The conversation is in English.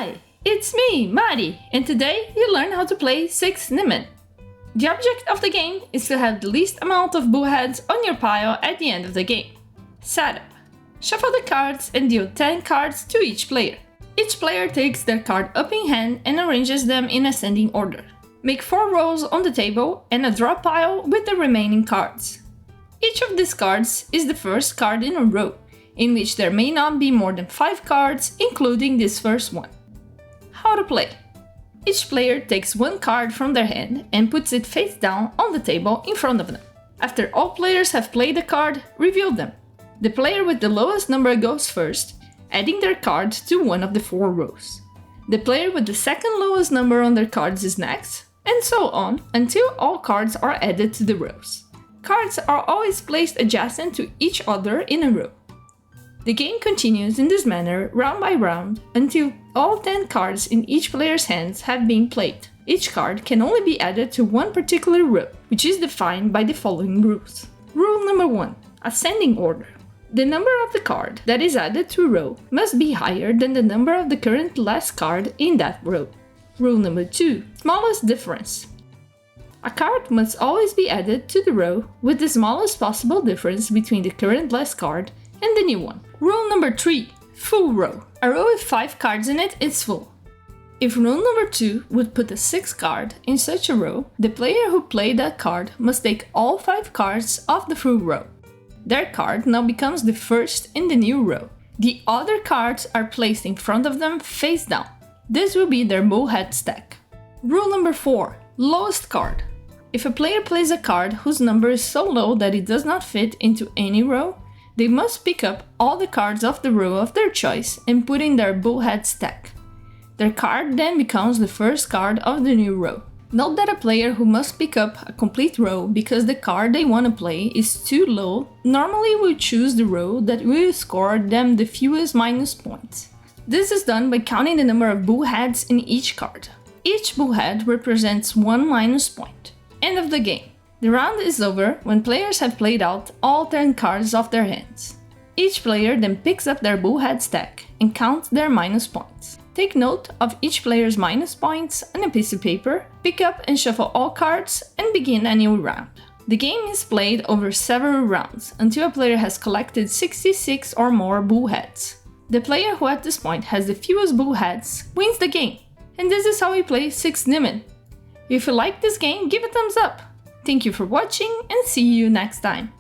Hi, it's me, Mari, and today you learn how to play 6 Nimmt. The object of the game is to have the least amount of bullheads on your pile at the end of the game. Setup. Shuffle the cards and deal 10 cards to each player. Each player takes their card up in hand and arranges them in ascending order. Make 4 rows on the table and a draw pile with the remaining cards. Each of these cards is the first card in a row, in which there may not be more than 5 cards, including this first one. How to play. Each player takes 1 card from their hand and puts it face down on the table in front of them. After all players have played the card, reveal them. The player with the lowest number goes first, adding their card to one of the 4 rows. The player with the second lowest number on their cards is next, and so on until all cards are added to the rows. Cards are always placed adjacent to each other in a row. The game continues in this manner round by round until all 10 cards in each player's hands have been played. Each card can only be added to one particular row, which is defined by the following rules. Rule number 1. Ascending order. The number of the card that is added to a row must be higher than the number of the current last card in that row. Rule number 2. Smallest difference. A card must always be added to the row with the smallest possible difference between the current last card and the new one. Rule number 3. Full row. A row with 5 cards in it is full. If rule number 2 would put a 6th card in such a row, the player who played that card must take all 5 cards off the full row. Their card now becomes the first in the new row. The other cards are placed in front of them face down. This will be their bullhead stack. Rule number 4. Lowest card. If a player plays a card whose number is so low that it does not fit into any row, they must pick up all the cards of the row of their choice and put in their bullhead stack. Their card then becomes the first card of the new row. Note that a player who must pick up a complete row because the card they want to play is too low normally will choose the row that will score them the fewest minus points. This is done by counting the number of bullheads in each card. Each bullhead represents 1 minus point. End of the game. The round is over when players have played out all 10 cards off their hands. Each player then picks up their bullhead stack and counts their minus points. Take note of each player's minus points on a piece of paper, pick up and shuffle all cards, and begin a new round. The game is played over several rounds until a player has collected 66 or more bullheads. The player who at this point has the fewest bullheads wins the game. And this is how we play 6 Nimmt. If you like this game, give it a thumbs up. Thank you for watching and see you next time.